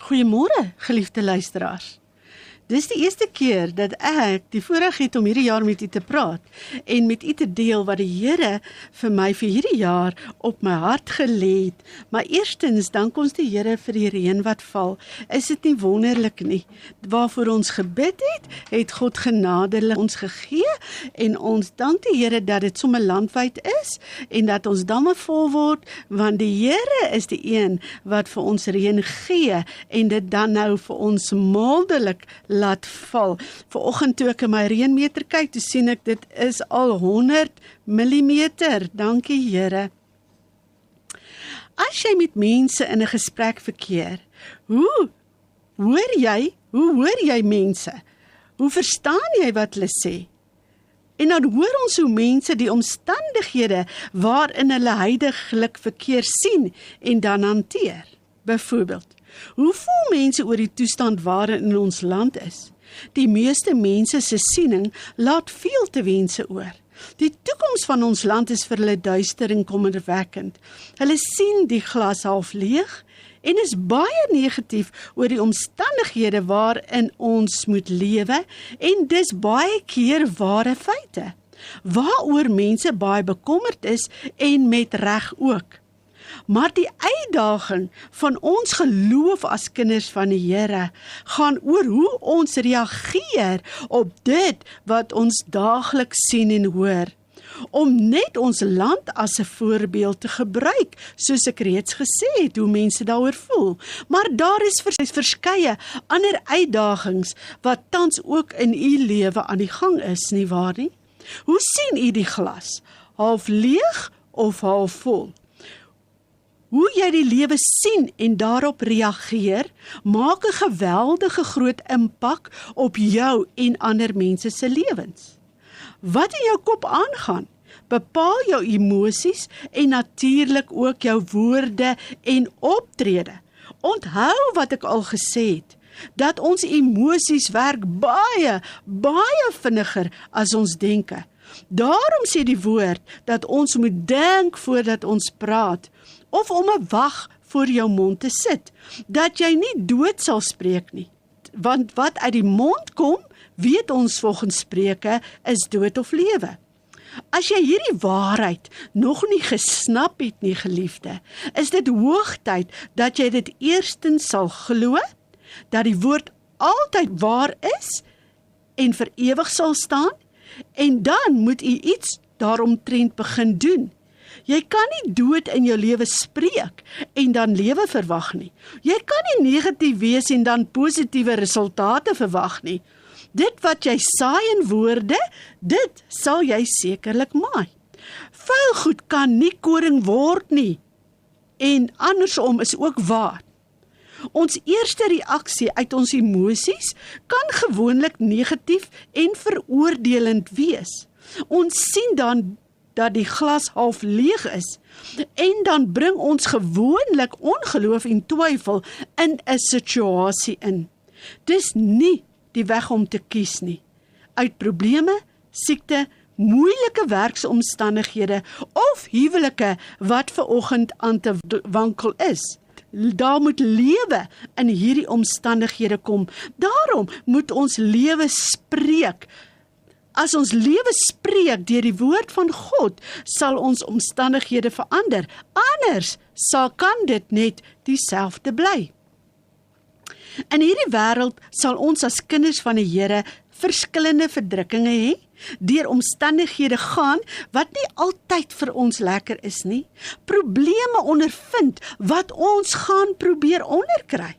Goeiemôre, geliefde luisteraars. Dis die eerste keer dat ek die voorreg het om hierdie jaar met u te praat en met u te deel wat die Here vir my vir hierdie jaar op my hart gelê het. Maar eerstens dank ons die Here vir die reën wat val. Is dit nie wonderlik nie? Waarvoor ons gebid het God genadelik ons gegee en ons dank die Here dat dit sommer landwyd is en dat ons damme vol word, want die Here is die een wat vir ons reën gee en dit dan nou vir ons mildelik laat val. Vanoggend toe ek in my reënmeter kyk, toe sien ek dit is al 100 millimeter. Dankie Here. As jy met mense in 'n gesprek verkeer, hoe hoor jy mense? Hoe verstaan jy wat hulle sê? En dan hoor ons hoe mense die omstandighede waarin hulle huidiglik verkeer sien en dan hanteer. Byvoorbeeld, hoe voel mense oor die toestand waarin in ons land is? Die meeste mense se siening laat veel te wense oor. Die toekoms van ons land is vir hulle duister en kommerwekkend. Hulle sien die glas half leeg en is baie negatief oor die omstandighede waarin ons moet lewe en dis baie keer ware feite, waaroor mense baie bekommerd is en met reg ook. Maar die uitdaging van ons geloof as kinders van die Here gaan oor hoe ons reageer op dit wat ons daagliks sien en hoor, om net ons land as 'n voorbeeld te gebruik, soos ek reeds gesê het, hoe mense daaroor voel. Maar daar is verskeie ander uitdagings wat tans ook in u lewe aan die gang is, nie waar nie? Hoe sien u die glas? Half leeg of half vol? Hoe jy die lewe sien en daarop reageer, maak 'n geweldige groot impak op jou en ander mense se lewens. Wat in jou kop aangaan, bepaal jou emosies en natuurlik ook jou woorde en optrede. Onthou wat ek al gesê het, dat ons emosies werk baie vinniger as ons denke. Daarom sê die woord dat ons moet dink voordat ons praat, of om 'n wag voor jou mond te sit, dat jy nie dood sal spreek nie. Want wat uit die mond kom, weet ons volgens Spreuke, is dood of lewe. As jy hierdie waarheid nog nie gesnap het nie, geliefde, is dit hoogtyd dat jy dit eerstens sal glo, dat die woord altyd waar is en vir ewig sal staan, en dan moet u iets daaromtrent begin doen. Jy kan nie dood in jou lewe spreek en dan lewe verwag nie. Jy kan nie negatief wees en dan positiewe resultate verwag nie. Dit wat jy saai in woorde, dit sal jy sekerlik maai. Vuil goed kan nie koring word nie. En andersom is ook waar. Ons eerste reaksie uit ons emosies kan gewoonlik negatief en veroordelend wees. Ons sien dan dat die glas half leeg is, en dan bring ons gewoonlik ongeloof en twyfel in 'n situasie in. Dis nie die weg om te kies nie. Uit probleme, siekte, moeilike werksomstandighede of huwelike wat vanoggend aan te wankel is. Daar moet lewe in hierdie omstandighede kom. Daarom moet ons lewe spreek. As ons lewe spreek deur die woord van God, sal ons omstandighede verander. Anders kan dit net dieselfde bly. In hierdie wêreld sal ons as kinders van die Here verskillende verdrukkinge hê, deur omstandighede gaan wat nie altyd vir ons lekker is nie. Probleme ondervind wat ons gaan probeer onderkry.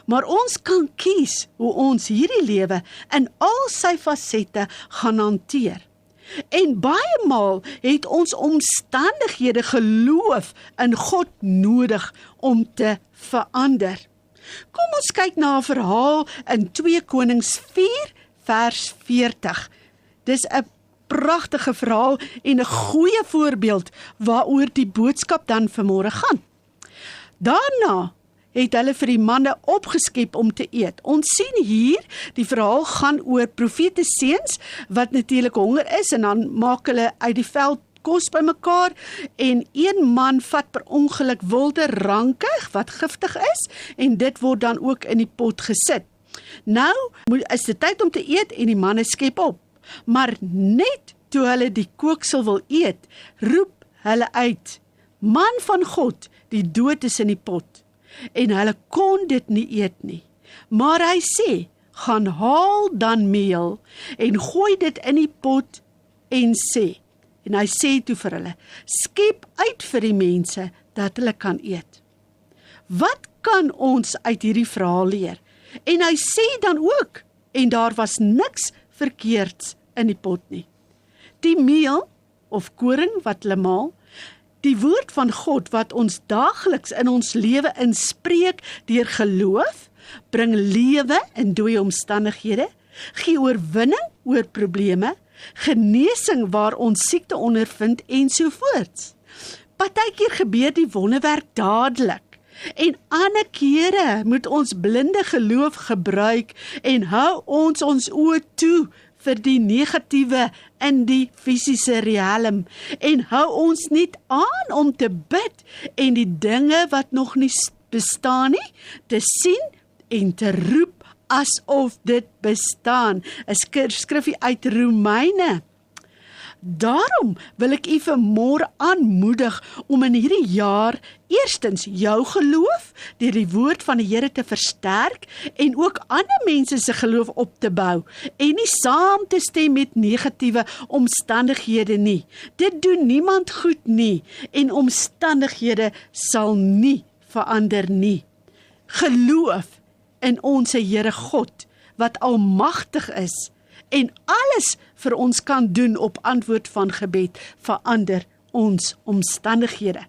Maar ons kan kies hoe ons hierdie lewe in al sy fasette gaan hanteer. En baie maal het ons omstandighede geloof in God nodig om te verander. Kom ons kyk na 'n verhaal in 2 Konings 4 vers 40. Dis 'n pragtige verhaal en 'n goeie voorbeeld waaroor die boodskap dan vanmôre gaan. Daarna het hulle vir die manne opgeskep om te eet. Ons sien hier, die verhaal gaan oor profete seuns wat natuurlik honger is en dan maak hulle uit die veld kos bymekaar en een man vat per ongeluk wilde ranke wat giftig is en dit word dan ook in die pot gesit. Nou is dit tyd om te eet en die manne skep op. Maar net toe hulle die kooksel wil eet, roep hulle uit, man van God, die dood is in die pot. En hulle kon dit nie eet nie. Maar hy sê, gaan haal dan meel en gooi dit in die pot en sê. En hy sê toe vir hulle, skep uit vir die mense dat hulle kan eet. Wat kan ons uit hierdie verhaal leer? En hy sê dan ook, en daar was niks verkeerds in die pot nie. Die meel, of koring wat hulle maal, die woord van God wat ons daagliks in ons lewe inspreek deur geloof, bring lewe in dooie omstandighede, gee oorwinning oor probleme, genesing waar ons siekte ondervind ensovoorts. Partykeer gebeur die wonderwerk dadelik. En ander kere moet ons blinde geloof gebruik en hou ons oë toe vir die negatiewe in die fisiese riem en hou ons net aan om te bid en die dinge wat nog nie bestaan nie, te sien en te roep asof dit bestaan. 'n skrifgie uit Romeine. Daarom wil ek u vanmôre aanmoedig om in hierdie jaar eerstens jou geloof deur die woord van die Here te versterk en ook ander mense se geloof op te bou en nie saam te stem met negatiewe omstandighede nie. Dit doen niemand goed nie en omstandighede sal nie verander nie. Geloof in ons Here God wat almagtig is en alles vir ons kan doen op antwoord van gebed, verander ons omstandighede.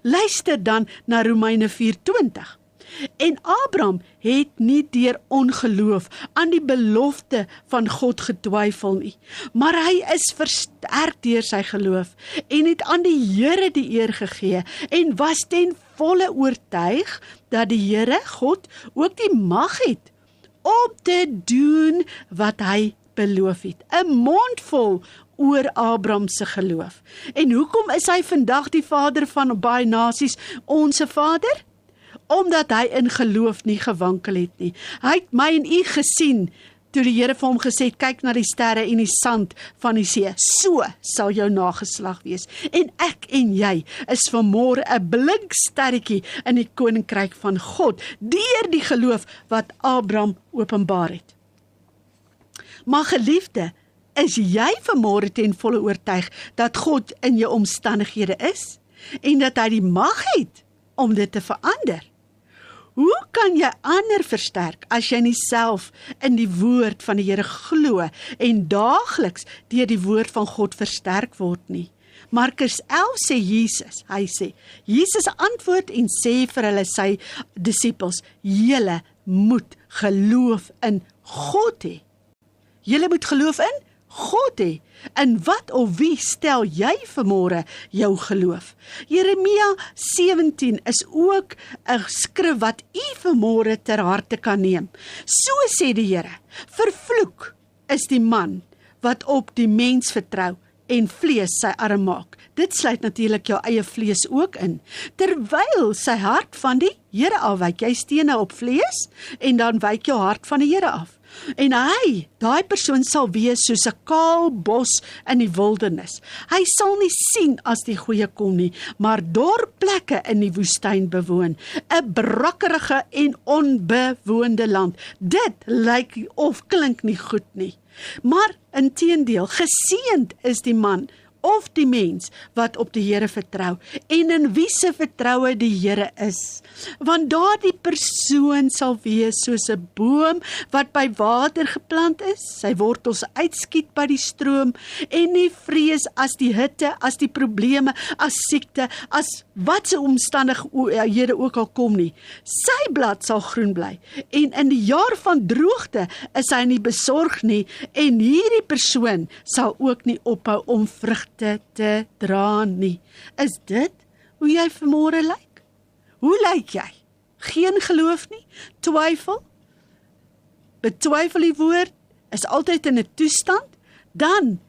Luister dan na Romeine 4:20. En Abraham het nie deur ongeloof aan die belofte van God getwyfel nie, maar hy is versterk deur sy geloof en het aan die Here die eer gegee en was ten volle oortuig dat die Here God ook die mag het om te doen wat hy beloof het. 'n mond vol oor Abraham se geloof. En hoekom is hy vandag die vader van baie nasies, onsse Vader? Omdat hy in geloof nie gewankel het nie. Hy het my en u gesien, toe die Here vir hom gesê het, kyk na die sterre en die sand van die see, so sal jou nageslag wees. En ek en jy is vanmôre 'n blink sterretjie in die koninkryk van God, deur die geloof wat Abraham openbaar het. Maar geliefde, is jy vanmôre ten volle oortuig dat God in jou omstandighede is en dat hy die mag het om dit te verander? Hoe kan jy ander versterk as jy nie self in die woord van die Here glo en daagliks deur die woord van God versterk word nie? Markus 11 sê Jesus antwoord en sê vir hulle sy disippels, julle moet geloof in God hê. Julle moet geloof in God hê. In wat of wie stel jy vanmôre jou geloof? Jeremia 17 is ook 'n skrif wat u vanmôre ter harte kan neem. So sê die Here, vervloek is die man wat op die mens vertrou en vlees sy arm maak. Dit sluit natuurlik jou eie vlees ook in. Terwyl sy hart van die Here afwyk, jy steun nou op vlees en dan wyk jou hart van die Here af. En daai persoon sal wees soos 'n kaal bos in die wildernis. Hy sal nie sien as die goeie kom nie, maar dorp plekke in die woestyn bewoon, 'n brakkerige en onbewoonde land. Dit lyk of klink nie goed nie. Maar inteendeel, geseënd is die man of die mens wat op die Here vertrou en in wie se vertroue die Here is. Want daardie persoon sal wees soos 'n boom wat by water geplant is, sy wortels uitskiet by die stroom en nie vrees as die hitte, as die probleme, as siekte, as wat se omstandighede ook al kom nie. Sy blad sal groen bly en in die jaar van droogte is hy nie besorg nie en hierdie persoon sal ook nie ophou om vrugte te dra nie. Is dit hoe jy vanmôre lyk? Hoe lyk jy? Geen geloof nie? Twyfel? Betwyfel die woord? Is altyd in 'n toestand? Dan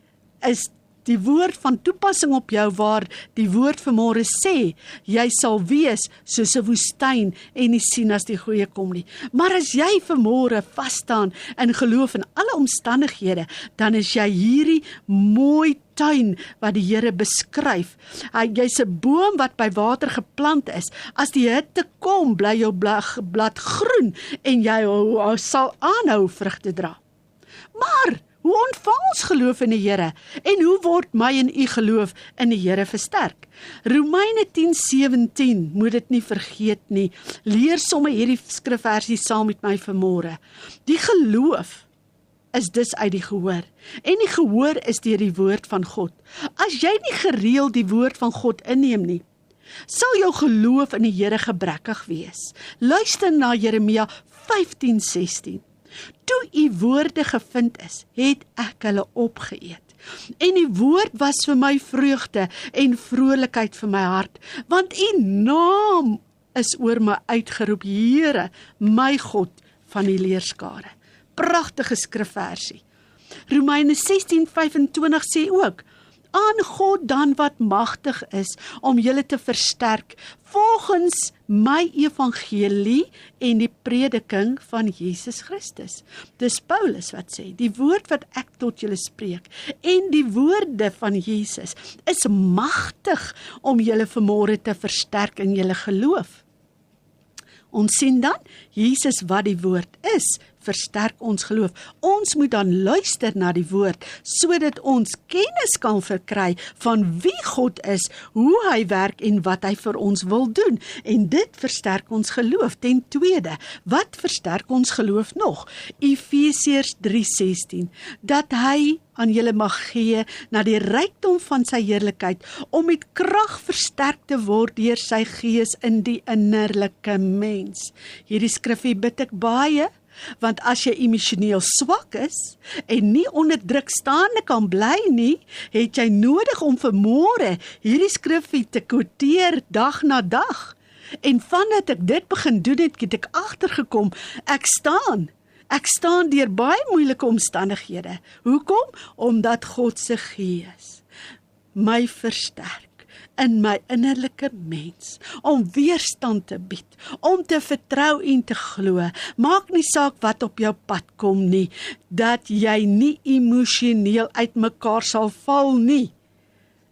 is die woord van toepassing op jou waar die woord vanmôre sê, jy sal wees soos 'n woestyn en nie sien as die goeie kom nie. Maar as jy vanmôre vas staan in geloof in alle omstandighede, dan is jy hierdie mooi tuin wat die Here beskryf. Jy's 'n boom wat by water geplant is. As die hitte kom, bly jou blad groen en jy sal aanhou vrugte dra. Maar hoe ontvang ons geloof in die Here? En hoe word my en u geloof in die Here versterk? Romeine 10:17, moet dit nie vergeet nie. Leer sommer hierdie skrifversie saam met my vanmôre. Die geloof is dus uit die gehoor. En die gehoor is deur die woord van God. As jy nie gereeld die woord van God inneem nie, sal jou geloof in die Here gebrekkig wees. Luister na Jeremia 15:16. Toe u woorde gevind is, het ek hulle opgeëet. En die woord was vir my vreugde en vrolikheid vir my hart, want u naam is oor my uitgeroep, Here, my God van die leerskare. Pragtige skrifversie. Romeine 16:25 sê ook, aan God dan wat magtig is om julle te versterk, volgens my evangelie en die prediking van Jesus Christus. Dis Paulus wat sê, die woord wat ek tot julle spreek, en die woorde van Jesus, is magtig om julle vanmôre te versterk in julle geloof. Ons sien dan, Jesus wat die woord is, versterk ons geloof. Ons moet dan luister na die woord, sodat ons kennis kan verkry van wie God is, hoe hy werk en wat hy vir ons wil doen. En dit versterk ons geloof. Ten tweede, wat versterk ons geloof nog? Efesiërs 3:16, dat hy aan julle mag gee na die rykdom van sy heerlikheid, om met krag versterk te word deur sy gees in die innerlike mens. Hierdie skrifgie bid ek baie, want as jy emosioneel swak is en nie onder druk staande kan bly nie, het jy nodig om vanmôre hierdie skrifgie te quoteer dag na dag. En vandat ek dit begin doen het ek agtergekom, ek staan deur baie moeilike omstandighede. Hoekom? Omdat God se gees my versterk in my innerlike mens, om weerstand te bied, om te vertrou en te glo. Maak nie saak wat op jou pad kom nie, dat jy nie emosioneel uitmekaar sal val nie.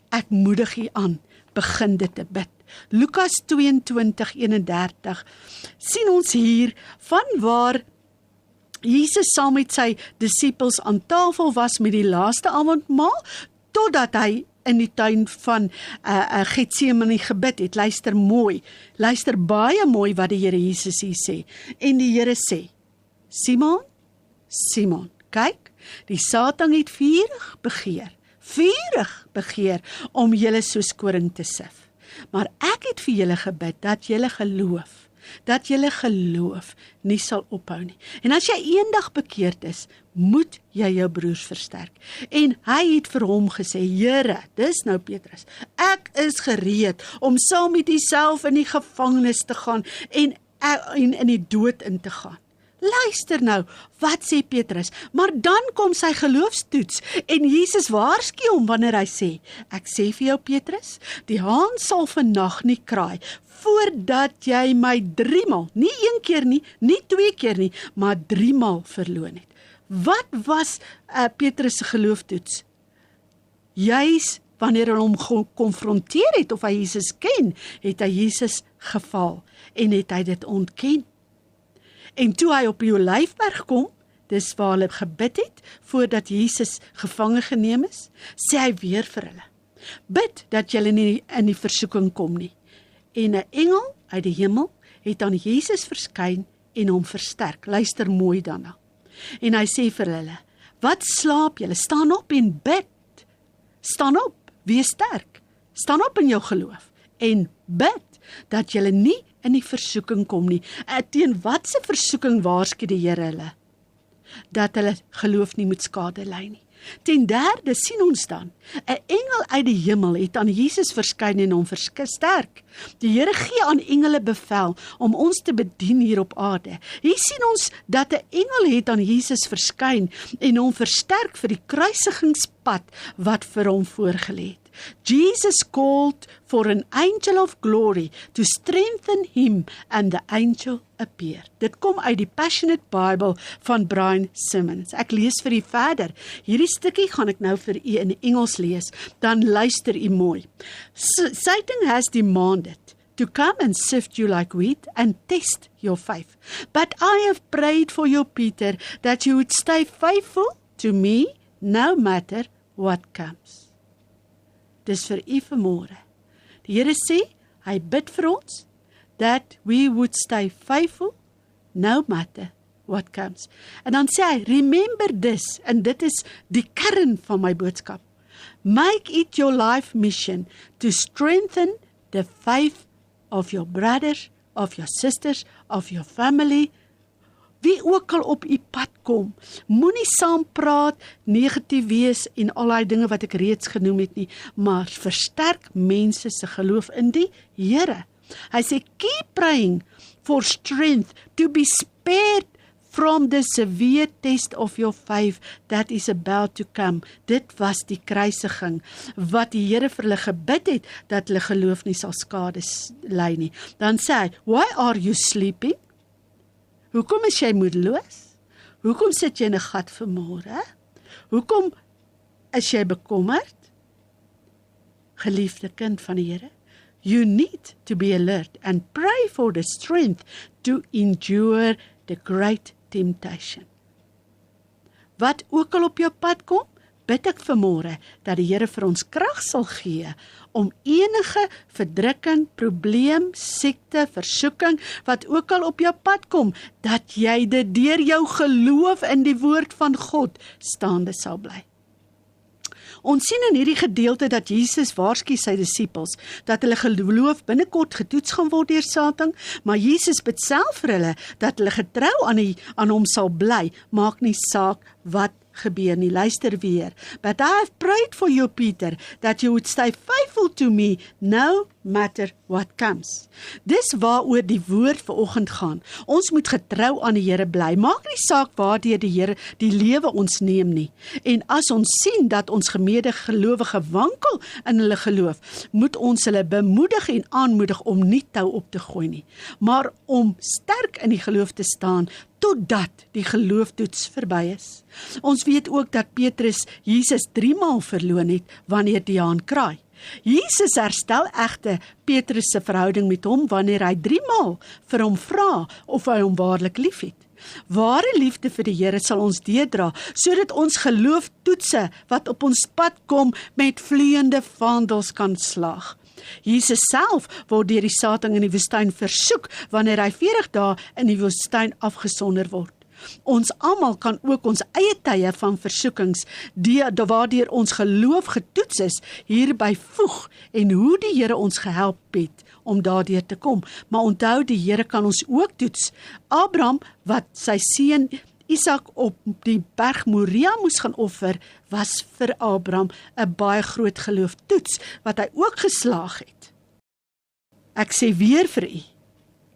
Ek moedig u aan, begin dit te bid. Lukas 22:31 sien ons hier van waar Jesus saam met sy disippels aan tafel was met die laaste avondmaal, totdat hy in die tuin van Getsemane gebid het. Luister baie mooi wat die Here Jesus hier sê. En die Here sê, Simon, Simon, kyk, die Satan het vurig begeer om julle soos koring te sif. Maar ek het vir julle gebid dat julle geloof nie sal ophou nie. En as jy eendag bekeerd is, moet jy jou broers versterk. En hy het vir hom gesê, Here, dis nou Petrus, ek is gereed om saam met u self in die gevangenis te gaan en in die dood in te gaan. Luister nou, wat sê Petrus? Maar dan kom sy geloofstoets en Jesus waarsku hom wanneer hy sê, ek sê vir jou Petrus, die haan sal vannag nie kraai, voordat jy my 3 maal, nie 1 keer nie, nie 2 keer nie, maar 3 maal verloon het. Wat was Petrus se geloofstoets? Juis wanneer hy hom gekonfronteer het of hy Jesus ken, het hy Jesus geval en het hy dit ontken. En toe hy op die Olyfberg kom, dis waar hulle gebid het, voordat Jesus gevange geneem is, sê hy weer vir hulle, bid dat julle nie in die versoeking kom nie. En 'n engel uit die hemel het aan Jesus verskyn en hom versterk. Luister mooi daarna. En hy sê vir hulle, wat slaap julle? Staan op en bid. Staan op, wees sterk. Staan op in jou geloof en bid dat julle nie in die versoeking kom nie. Teen watse versoeking waarsku die Here hulle? Dat hulle geloof nie moet skade ly nie. Ten derde sien ons dan, 'n engel uit die hemel het aan Jesus verskyn en hom versterk. Die Here gee aan engele bevel om ons te bedien hier op aarde. Hier sien ons dat 'n engel het aan Jesus verskyn en hom versterk vir die kruisigingspad wat vir hom voorgelê het. Jesus called for an angel of glory to strengthen him, and the angel appeared. Dit kom uit die Passionate Bible van Brian Simmons. Ek lees vir u verder. Hierdie stukkie gaan ek nou vir u in Engels lees, dan luister u mooi. Satan has demanded to come and sift you like wheat and test your faith. But I have prayed for you, Peter, that you would stay faithful to me no matter what comes. Dis vir u vanmôre. Die Here sê, hy bid vir ons, that we would stay faithful, no matter what comes. En dan sê hy, remember this, en dit is die kern van my boodskap. Make it your life mission to strengthen the faith of your brothers, of your sisters, of your family. Wie ook al op u pad kom, moenie saam praat, negatief wees en al die dinge wat ek reeds genoem het nie, maar versterk mense se geloof in die Here. Hy sê, keep praying for strength to be spared from the severe test of your faith that is about to come. Dit was die kruisiging, wat die Here vir hulle gebid het, dat hulle geloof nie sal skade ly nie. Dan sê hy, why are you sleeping? Hoekom is jy moedeloos? Hoekom sit jy in 'n gat vanmôre? Hoekom is jy bekommerd? Geliefde kind van die Here, you need to be alert and pray for the strength to endure the great temptation. Wat ook al op jou pad kom, bid ek vanmôre dat die Here vir ons krag sal gee om enige verdrukking, probleem, siekte, versoeking, wat ook al op jou pad kom, dat jy dit deur jou geloof in die woord van God staande sal bly. Ons sien in hierdie gedeelte dat Jesus waarsku sy disippels, dat hulle geloof binnekort getoets gaan word deur Satan, maar Jesus bid self vir hulle, dat hulle getrou aan hom sal bly, maak nie saak wat gebeur nie. Luister weer. But I have prayed for you, Peter, that you would stay faithful to me, no matter what comes. Dis waaroor die woord vanoggend gaan. Ons moet getrou aan die Here bly. Maak nie saak waardeur die Here die lewe ons neem nie. En as ons sien dat ons gemedegelowige wankel in hulle geloof, moet ons hulle bemoedig en aanmoedig om nie tou op te gooi nie, maar om sterk in die geloof te staan, totdat die gelooftoets verby is. Ons weet ook dat Petrus Jesus 3 maal verloon het, wanneer die haan kraai. Jesus herstel egter Petrus se verhouding met hom, wanneer hy 3 maal vir hom vra, of hy hom waarlik lief het. Ware liefde vir die Here sal ons deurdra, sodat ons gelooftoetse, wat op ons pad kom, met vleiende vaandels kan slaag. Jesus self word deur die Satan in die woestyn versoek, wanneer hy 40 dae in die woestyn afgesonder word. Ons almal kan ook ons eie tye van versoekings, waardeur ons geloof getoets is, hierby voeg, en hoe die Here ons gehelp het om daardeur te kom. Maar onthou, die Here kan ons ook toets. Abraham, wat sy seun Isak op die berg Moria moes gaan offer, was vir Abraham 'n baie groot gelooftoets, wat hy ook geslaag het. Ek sê weer vir u,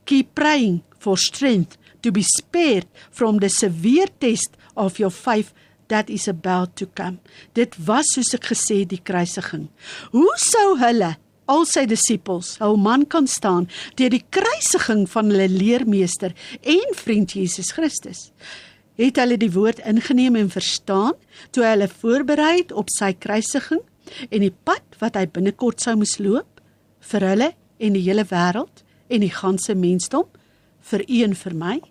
keep praying for strength to be spared from the severe test of your faith that is about to come. Dit was, soos ek gesê, die kruisiging. Hoe sou hulle, al sy disippels, hul man kan staan, deur die kruisiging van hulle leermeester en vriend Jesus Christus? Het hulle die woord ingeneem en verstaan, toe hy hulle voorberei het op sy kruisiging, en die pad wat hy binnekort sou moes loop, vir hulle en die hele wêreld, en die ganse mensdom, vir u en vir my?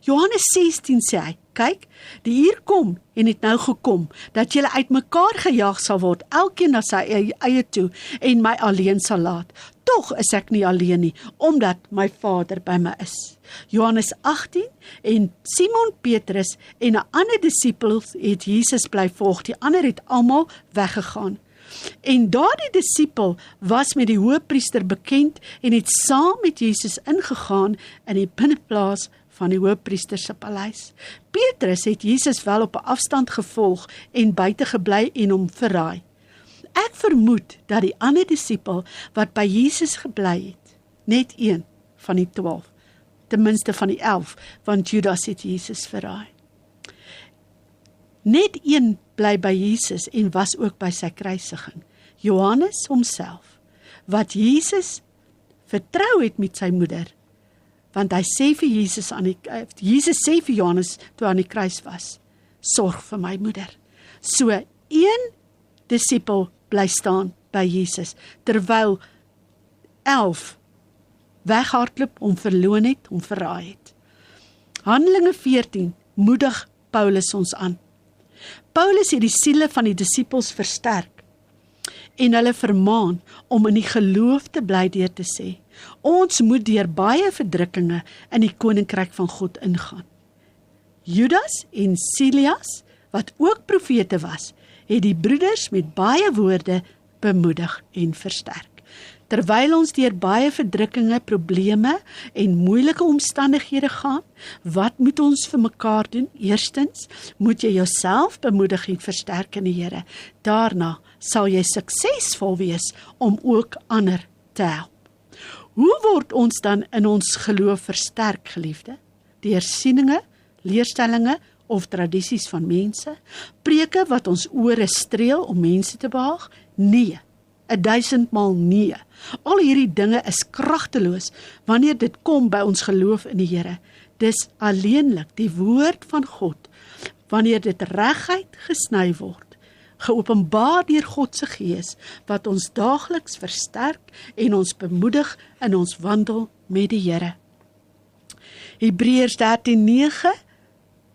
Johannes 16 sê hy, kyk, die uur kom, en het nou gekom, dat julle uitmekaar gejaag sal word, elkeen na sy eie toe, en my alleen sal laat. Tog is ek nie alleen nie, omdat my Vader by my is. Johannes 18, en Simon Petrus en 'n ander disipel het Jesus bly volg, die ander het almal weggegaan. En daardie disipel was met die hoëpriester bekend en het saam met Jesus ingegaan in die binneplaas van die hoofpriester se paleis. Petrus het Jesus wel op 'n afstand gevolg en buite gebly en hom verraai. Ek vermoed dat die ander disipel wat by Jesus gebly het, net een van die 12, ten minste van die 11, want Judas het Jesus verraai. Net een bly by Jesus en was ook by sy kruisiging. Johannes homself, wat Jesus vertrou het met sy moeder, want hy sê vir Jesus sê vir Johannes toe aan die kruis was, sorg vir my moeder. So een disipel bly staan by Jesus, terwyl 11 weghardloop, hom verloon het, hom verraai het. Handelinge 14 moedig Paulus ons aan. Paulus het die siele van die disipels versterk en hulle vermaan om in die geloof te bly deur te sê, ons moet deur baie verdrukkinge in die koninkryk van God ingaan. Judas en Silas, wat ook profete was, het die broeders met baie woorde bemoedig en versterk. Terwyl ons deur baie verdrukkinge, probleme en moeilike omstandighede gaan, wat moet ons vir mekaar doen? Eerstens, moet jy jouself bemoedig en versterk in die Here. Daarna sal jy suksesvol wees om ook ander te help. Hoe word ons dan in ons geloof versterk, geliefde? Deur sieninge, leerstellinge of tradisies van mense? Preke wat ons ore streel om mense te behaag? Nee. 1000-maal nee. Al hierdie dinge is kragteloos wanneer dit kom by ons geloof in die Here. Dis alleenlik die woord van God, wanneer dit reguit gesny word, geopenbaar deur God se Gees, wat ons daagliks versterk en ons bemoedig in ons wandel met die Here. Hebreërs 13:9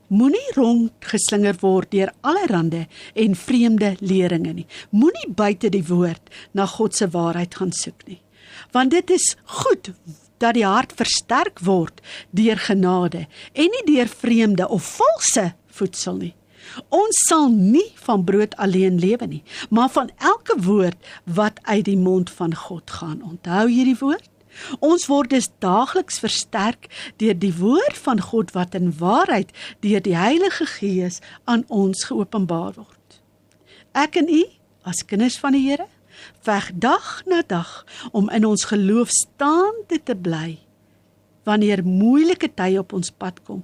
Moenie rondgeslinger word deur allerhande en vreemde leringe nie. Moenie buite die woord na God se waarheid gaan soek nie. Want dit is goed dat die hart versterk word deur genade en nie deur vreemde of valse voedsel nie. Ons sal nie van brood alleen lewe nie, maar van elke woord wat uit die mond van God gaan. Onthou hierdie woord? Ons word dus daagliks versterk deur die woord van God wat in waarheid deur die Heilige Gees aan ons geopenbaar word. Ek en u, as kinders van die Here, veg dag na dag om in ons geloof staande te bly, wanneer moeilike tye op ons pad kom.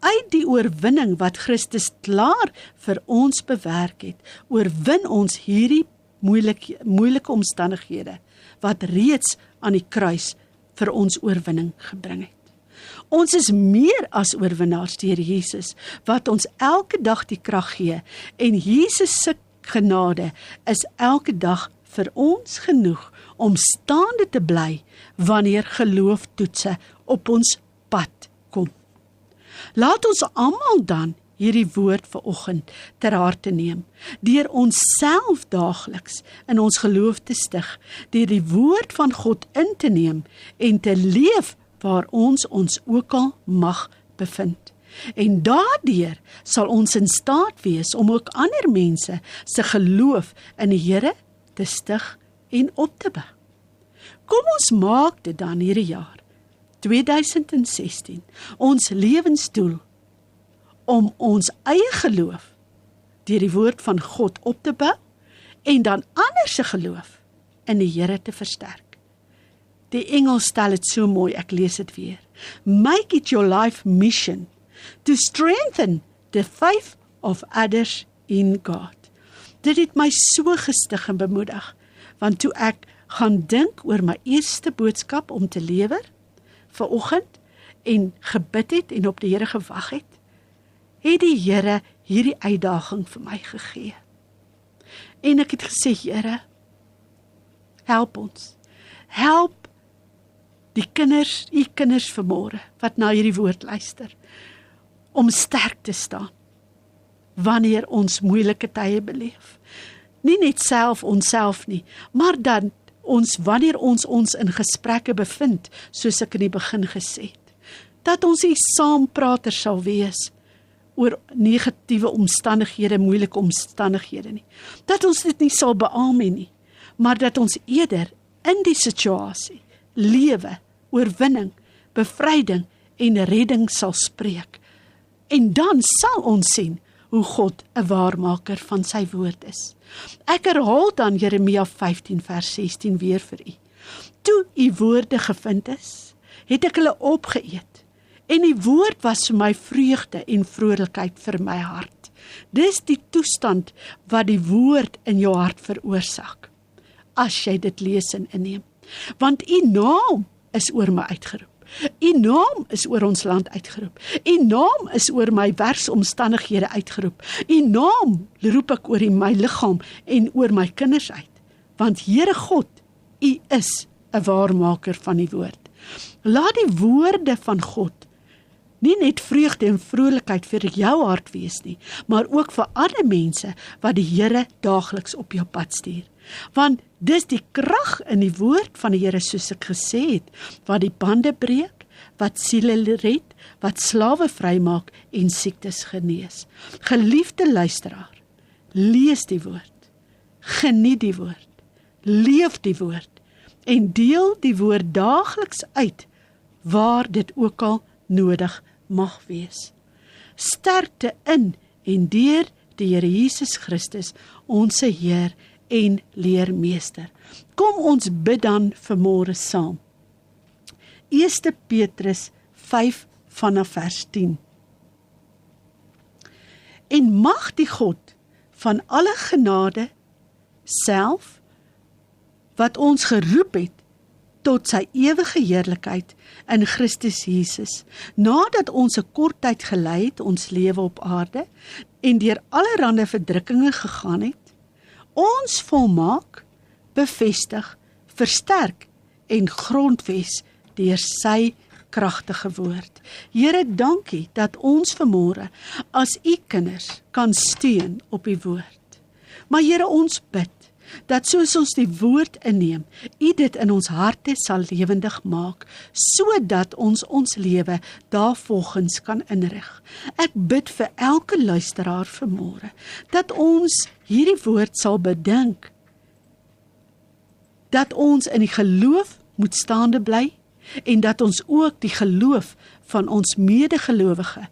Uit die oorwinning wat Christus klaar vir ons bewerk het, oorwin ons hierdie moeilike omstandighede, wat reeds aan die kruis vir ons oorwinning gebring het. Ons is meer as oorwinnaars deur Jesus, wat ons elke dag die krag gee, en Jesus se genade is elke dag vir ons genoeg om staande te bly wanneer gelooftoetse op ons pad kom. Laat ons almal dan hierdie woord vanoggend ter harte neem, deur onsself daagliks in ons geloof te stig, deur die woord van God in te neem en te leef waar ons ook al mag bevind. En daardeur sal ons in staat wees om ook ander mense se geloof in die Here te stig en op te bou. Kom ons maak dit dan hierdie jaar, 2016, ons lewensdoel, om ons eie geloof deur die woord van God op te bou en dan ander se geloof in die Here te versterk. Die Engels stel dit so mooi, ek lees dit weer. Make it your life mission to strengthen the faith of others in God. Dit het my so gestig en bemoedig, want toe ek gaan dink oor my eerste boodskap om te lewer vanoggend en gebid het en op die Here gewag het die Here hierdie uitdaging vir my gegee. En ek het gesê, Here, help ons. Help die kinders, u kinders vanmôre, wat na hierdie woord luister, om sterk te staan, wanneer ons moeilike tye beleef. Nie net onsself nie, maar dan wanneer ons in gesprekke bevind, soos ek in die begin gesê het, dat ons nie saampraters sal wees, oor negatiewe omstandighede, moeilike omstandighede nie. Dat ons dit nie sal beamoen nie, maar dat ons eerder in die situasie lewe, oorwinning, bevryding en redding sal spreek. En dan sal ons sien hoe God 'n waarmaker van sy woord is. Ek herhaal dan Jeremia 15 vers 16 weer vir u. Toe u woorde gevind is, het ek hulle opgeëet, en die woord was vir my vreugde en vrolikheid vir my hart. Dis die toestand wat die woord in jou hart veroorsaak, as jy dit lees en inneem. Want u naam is oor my uitgeroep. U naam is oor ons land uitgeroep. U naam is oor my werksomstandighede uitgeroep. U naam roep ek oor my liggaam en oor my kinders uit. Want Here God, u is 'n waarmaker van die woord. Laat die woorde van God nie net vreugde en vrolikheid vir jou hart wees nie, maar ook vir ander mense wat die Here daagliks op jou pad stuur. Want dis die krag in die woord van die Here, soos ek gesê het, wat die bande breek, wat siele red, wat slawe vrymaak en siektes genees. Geliefde luisteraar, lees die woord, geniet die woord, leef die woord en deel die woord daagliks uit waar dit ook al nodig mag wees. Sterkte in en deur die Here Jesus Christus, onse Heer en leermeester. Kom ons bid dan vanmôre saam. 1 Petrus 5 vanaf vers 10. En mag die God van alle genade self, wat ons geroep het tot sy ewige heerlikheid in Christus Jesus, nadat ons 'n kort tyd gelei het ons lewe op aarde en deur allerlei verdrukkinge gegaan het, ons volmaak, bevestig, versterk en grondves deur sy kragtige woord. Here, dankie dat ons vanmôre as u kinders kan steun op u woord. Maar Here, ons bid dat soos ons die woord inneem, u dit in ons harte sal lewendig maak, sodat ons lewe daarvolgens kan inrig. Ek bid vir elke luisteraar vanmôre, dat ons hierdie woord sal bedink, dat ons in die geloof moet staande bly, en dat ons ook die geloof van ons medegelowige,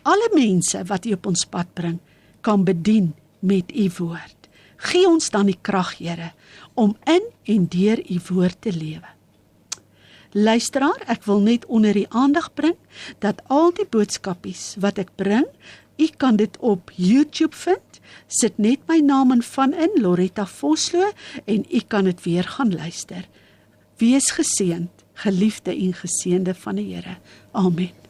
alle mense wat u op ons pad bring, kan bedien met u woord. Gee ons dan die krag, Here, om in en deur u woord te lewe. Luisteraar, ek wil net onder die aandag bring, dat al die boodskapies wat ek bring, u kan dit op YouTube vind, sit net my naam en van in, Loretta Vosloo, en u kan dit weer gaan luister. Wees geseënd, geliefde en geseënde van die Here. Amen.